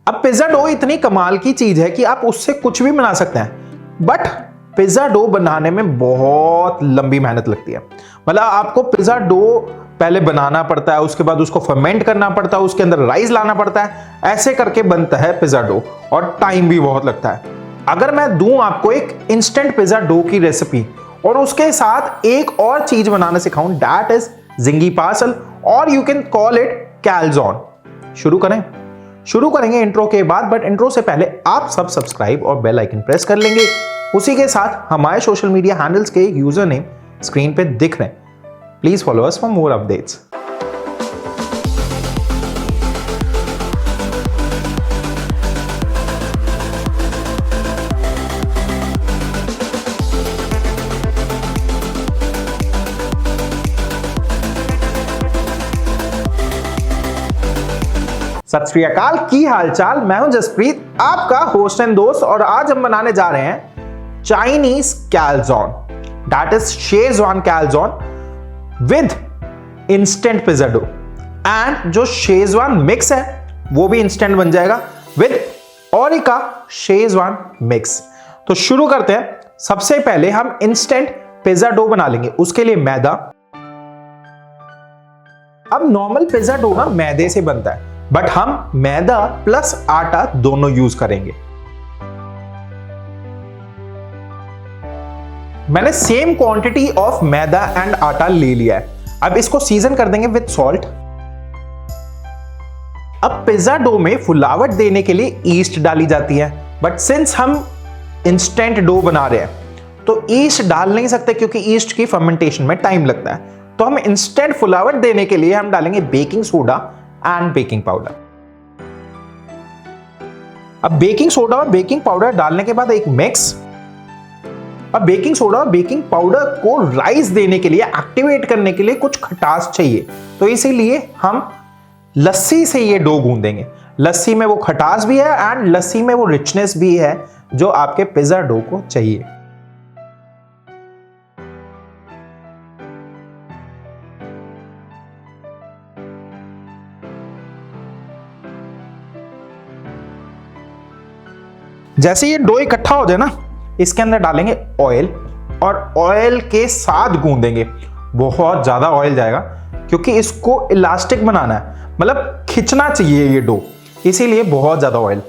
अब pizza dough इतनी कमाल की चीज है कि आप उससे कुछ भी बना सकते हैं, बट पिज्जा डो बनाने में बहुत लंबी मेहनत लगती है। मतलब आपको पिज्जा डो पहले बनाना पड़ता है, उसके बाद उसको फर्मेंट करना पड़ता है, उसके अंदर राइस लाना पड़ता है, ऐसे करके बनता है पिज्जा डो, और टाइम भी बहुत लगता है। अगर मैं दूं आपको एक इंस्टेंट पिज्जा डो की रेसिपी और उसके साथ एक और चीज बनाना सिखाऊं, दैट इज जिंगी पार्सल, और यू कैन कॉल इट कैलजोन। शुरू करेंगे इंट्रो के बाद, बट इंट्रो से पहले आप सब सब्सक्राइब और बेल आइकन प्रेस कर लेंगे। उसी के साथ हमारे सोशल मीडिया हैंडल्स के यूजर नेम स्क्रीन पे दिख रहे हैं। Please follow us for more updates. सत श्री अकाल, की हालचाल। मैं हूं जसप्रीत, आपका होस्ट एंड दोस्त, और आज हम बनाने जा रहे हैं Chinese calzone, that is Schezwan calzone with instant pizza dough. And जो शेजवान मिक्स है वो भी इंस्टेंट बन जाएगा विद ओरिका शेजवान मिक्स। तो शुरू करते हैं। सबसे पहले हम इंस्टेंट पिज्जा डो बना लेंगे, उसके लिए मैदा। अब नॉर्मल पिज्जा डो ना मैदे से बनता है, बट हम मैदा प्लस आटा दोनों यूज करेंगे। मैंने same quantity of maida and आटा ले लिया है। अब इसको सीजन कर देंगे विद सॉल्ट। अब पिज्जा डो में फुलावट देने के लिए ईस्ट डाली जाती है, बट सिंस हम इंस्टेंट डो बना रहे हैं तो ईस्ट डाल नहीं सकते, क्योंकि ईस्ट की फर्मेंटेशन में टाइम लगता है। तो हम इंस्टेंट फुलावट देने के लिए हम डालेंगे baking soda and baking powder. अब बेकिंग सोडा और बेकिंग पाउडर डालने के बाद एक मिक्स। अब बेकिंग सोडा और बेकिंग पाउडर को राइस देने के लिए, एक्टिवेट करने के लिए कुछ खटास चाहिए, तो इसीलिए हम लस्सी से ये डो गूंदेंगे। लस्सी में वो खटास भी है एंड लस्सी में वो रिचनेस भी है जो आपके पिज्जा डो को चाहिए। जैसे ये डो इकट्ठा हो जाए ना, इसके अंदर डालेंगे ऑयल, और ऑयल के साथ गूंदेंगे। बहुत ज्यादा ऑयल जाएगा, क्योंकि इसको इलास्टिक बनाना है, मतलब खिंचना चाहिए ये डो, इसीलिए बहुत ज्यादा ऑयल।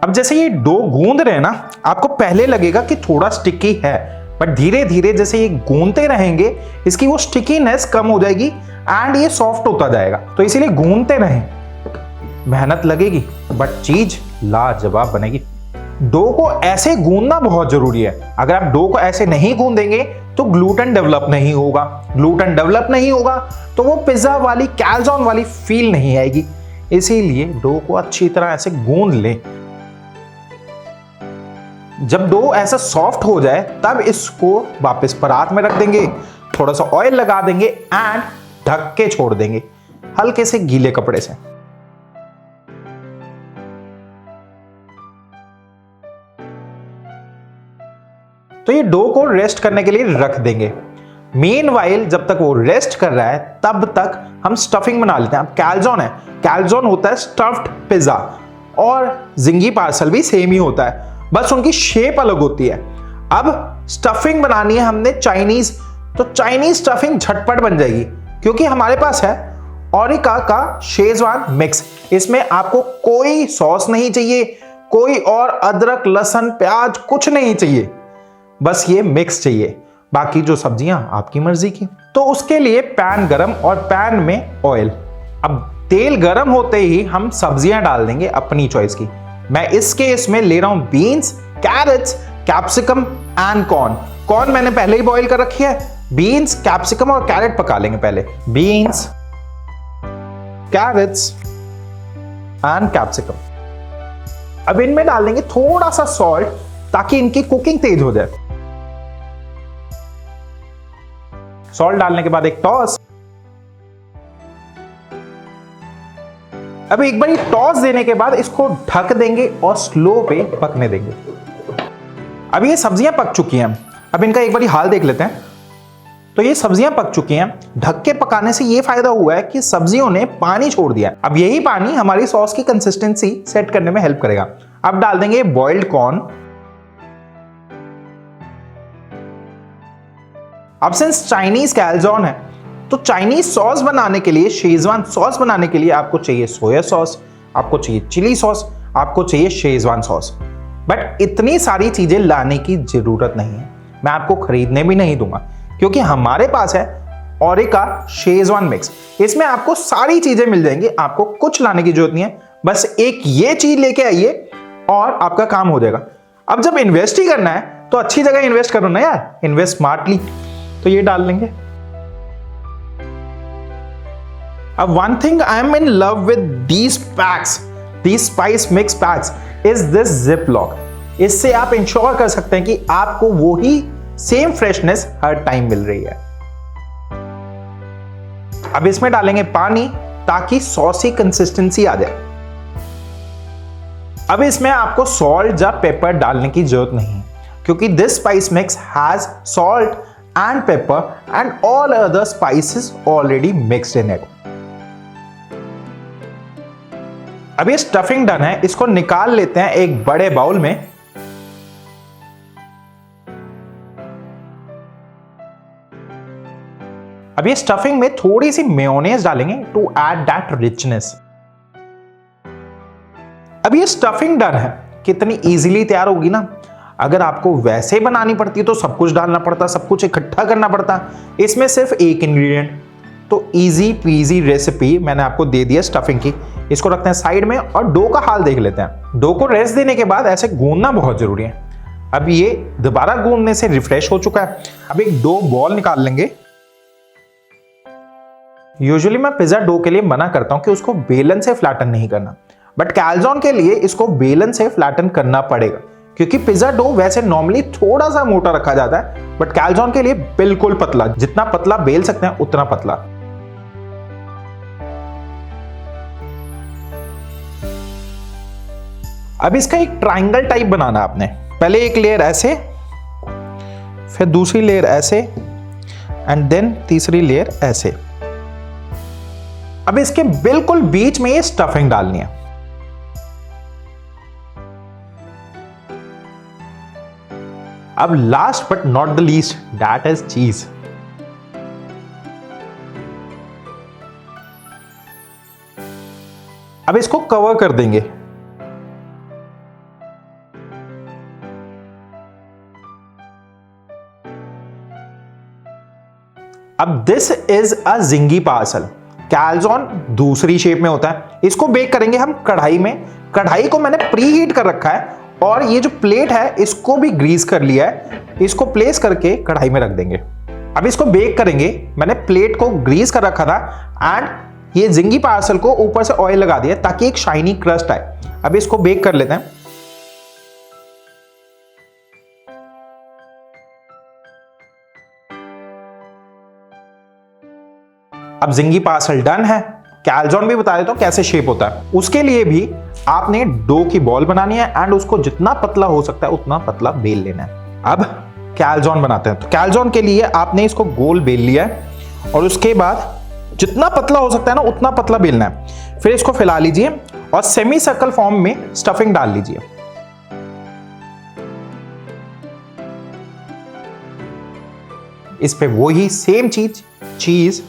अब जैसे ये डो गूंद रहे हैं ना, आपको पहले लगेगा कि थोड़ा स्टिकी है, बट धीरे धीरे जैसे ये गूंदते रहेंगे इसकी वो स्टिकीनेस कम हो जाएगी एंड ये सॉफ्ट होता जाएगा। तो इसीलिए गूंदते रहें, मेहनत लगेगी बट चीज लाजवाब बनेगी। डो को ऐसे गूंदना बहुत जरूरी है। अगर आप डो को ऐसे नहीं गूंदेंगे तो ग्लूटेन डेवलप नहीं होगा। ग्लूटेन डेवलप नहीं होगा तो वो पिज्जा वाली कैलजोन वाली फील नहीं आएगी। इसीलिए डो को अच्छी तरह ऐसे गूंद लें। जब डो ऐसा सॉफ्ट हो जाए तब इसको वापस परात में रख देंगे, थोड़ा सा ऑयल लगा देंगे एंड ढक के छोड़ देंगे हल्के से गीले कपड़े से। तो ये डो को रेस्ट करने के लिए रख देंगे। मीनवाइल जब तक वो रेस्ट कर रहा है तब तक हम स्टफिंग बना लेते हैं। अब कैलजोन है, कैलजोन होता है स्टफ्ड पिज्जा, और जिंगी पार्सल भी सेम ही होता है, बस उनकी शेप अलग होती है। अब स्टफिंग बनानी है हमने चाइनीज, तो चाइनीज स्टफिंग झटपट बन जाएगी, क्योंकि हमारे पास है ओरिका का शेजवान मिक्स। इसमें आपको कोई सॉस नहीं चाहिए, कोई और अदरक लहसुन प्याज कुछ नहीं चाहिए, बस ये मिक्स चाहिए। बाकी जो सब्जियां आपकी मर्जी की। तो उसके लिए पैन गरम और पैन में ऑयल। अब तेल गरम होते ही हम सब्जियां डाल देंगे अपनी चॉइस की। मैं इस केस में ले रहा हूं beans, carrots, capsicum and corn. Corn मैंने पहले ही बॉईल कर रखी है। बीन्स, कैप्सिकम और कैरेट पका लेंगे पहले। Beans, carrots and capsicum. अब इनमें डाल देंगे थोड़ा सा सॉल्ट ताकि इनकी कुकिंग तेज हो जाए। सॉल्ट डालने के बाद एक टॉस। अब एक बार टॉस देने के बाद इसको ढक देंगे और स्लो पे पकने देंगे। अब ये सब्जियां पक चुकी हैं, अब इनका एक बार हाल देख लेते हैं। तो ये सब्जियां पक चुकी हैं। ढक के पकाने से ये फायदा हुआ है कि सब्जियों ने पानी छोड़ दिया। अब यही पानी हमारी सॉस की कंसिस्टेंसी सेट करने में हेल्प करेगा। अब डाल देंगे बॉइल्ड कॉर्न। अब सिंस चाइनीज कैलजॉन है तो चाइनीज सॉस बनाने के लिए, शेजवान सॉस बनाने के लिए आपको चाहिए सोया सॉस, आपको चाहिए चिली सॉस, आपको चाहिए शेजवान सॉस। बट इतनी सारी चीजें लाने की जरूरत नहीं है, मैं आपको खरीदने भी नहीं दूंगा, क्योंकि हमारे पास है ओरिका शेजवान मिक्स। इसमें आपको सारी चीजें मिल जाएंगी, आपको कुछ लाने की जरूरत नहीं है, बस एक ये चीज लेके आइए और आपका काम हो जाएगा। अब जब इन्वेस्ट ही करना है तो अच्छी जगह इन्वेस्ट करो ना यार, इन्वेस्ट स्मार्टली। तो ये डाल लेंगे। अब one thing I am in love with these PACS, these spice mix PACS, is this zip lock. इससे आप इंश्योर कर सकते हैं कि आपको वही सेम फ्रेशनेस हर टाइम मिल रही है। अब इसमें डालेंगे पानी ताकि सॉसी कंसिस्टेंसी आ जाए। अब इसमें आपको सॉल्ट या पेपर डालने की जरूरत नहीं है, क्योंकि this spice mix has salt and paper and all other spices already mixed in it. अब ये स्टफिंग डन है, इसको निकाल लेते हैं एक बड़े बाउल में। अब ये स्टफिंग में थोड़ी सी मेयोनेज डालेंगे टू ऐड दैट रिचनेस। अब ये स्टफिंग डन है, कितनी इजीली तैयार होगी ना। अगर आपको वैसे बनानी पड़ती तो सब कुछ डालना पड़ता, सब कुछ इकट्ठा करना पड़ता। इसमें सिर्फ एक इंग्रेडिएंट, तो इजी पीजी रेसिपी मैंने आपको दे दिया स्टफिंग की। इसको रखते हैं साइड में और डो का हाल देख लेते हैं। डो को रेस्ट देने के बाद ऐसे गूंदना बहुत जरूरी है। अब ये दोबारा गूंदने से रिफ्रेश हो चुका है। अब एक डो बॉल निकाल लेंगे। यूजुअली मैं पिज्जा डो के लिए मना करता हूं कि उसको बेलन से फ्लैटन नहीं करना, बट कैलजॉन के लिए इसको बेलन से फ्लैटन करना पड़ेगा, क्योंकि पिज्जा डो वैसे नॉर्मली थोड़ा सा मोटा रखा जाता है, बट कैलजॉन के लिए बिल्कुल पतला, जितना पतला बेल सकते हैं उतना पतला। अब इसका एक ट्रायंगल टाइप बनाना आपने। पहले एक लेयर ऐसे, फिर दूसरी लेयर ऐसे एंड देन तीसरी लेयर ऐसे। अब इसके बिल्कुल बीच में ये स्टफिंग डालनी है। अब last but not the least, that is चीज। अब इसको कवर कर देंगे। अब दिस इज अ जिंगी पार्सल। कैलजॉन दूसरी शेप में होता है। इसको बेक करेंगे हम कढ़ाई में। कढ़ाई को मैंने प्री हीट कर रखा है और ये जो प्लेट है इसको भी ग्रीस कर लिया है। इसको प्लेस करके कढ़ाई में रख देंगे। अब इसको बेक करेंगे। मैंने प्लेट को ग्रीस कर रखा था एंड ये जिंगी पार्सल को ऊपर से ऑयल लगा दिया ताकि एक शाइनी क्रस्ट आए। अब इसको बेक कर लेते हैं। अब जिंगी पार्सल डन है। कैलजॉन भी बता देता हूं कैसे शेप होता है। उसके लिए भी आपने डो की बॉल बनानी है एंड उसको जितना पतला हो सकता है उतना पतला बेल लेना है। अब कैलजॉन बनाते हैं। तो कैलजॉन के लिए आपने इसको गोल बेल लिया है और उसके बाद जितना पतला हो सकता है ना उतना पतला बेलना है। फिर इसको फैला लीजिए और सेमी सर्कल फॉर्म में स्टफिंग डाल लीजिए। इस पे वही सेम चीज, चीज।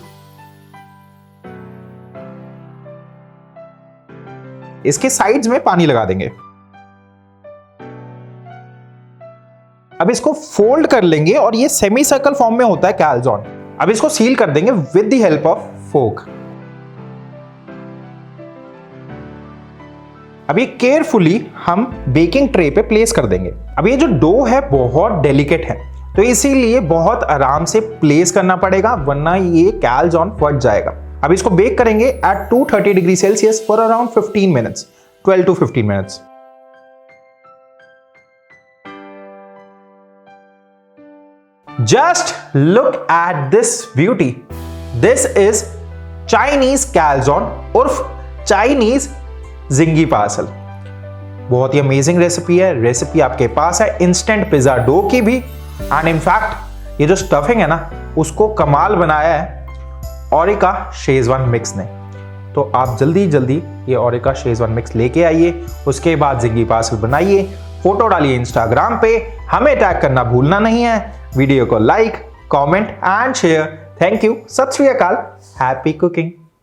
इसके साइड्स में पानी लगा देंगे। अब इसको फोल्ड कर लेंगे और ये सेमी सर्कल फॉर्म में होता है कैलजॉन। अब इसको सील कर देंगे with the help of fork. अब ये केयरफुली हम बेकिंग ट्रे पे प्लेस कर देंगे। अब ये जो डो है बहुत डेलिकेट है, तो इसीलिए बहुत आराम से प्लेस करना पड़ेगा, वरना ये कैलजॉन फट जाएगा। अब इसको बेक करेंगे at 230 degree Celsius for around 15 minutes, 12 to 15 minutes. Just look at this beauty. This is Chinese calzone उर्फ चाइनीज जिंगी पार्सल। बहुत ही अमेजिंग रेसिपी है। रेसिपी आपके पास है इंस्टेंट पिज्जा डो की भी, एंड इनफैक्ट ये जो स्टफिंग है ना, उसको कमाल बनाया है ओरिका शेजवान मिक्स ने। तो आप जल्दी जल्दी ये ओरिका शेजवान मिक्स लेके आइए, उसके बाद जिंगी पार्सल बनाइए, फोटो डालिए इंस्टाग्राम पे, हमें टैग करना भूलना नहीं है, वीडियो को like, comment and share. Thank you, सत श्री अकाल, हैप्पी कुकिंग।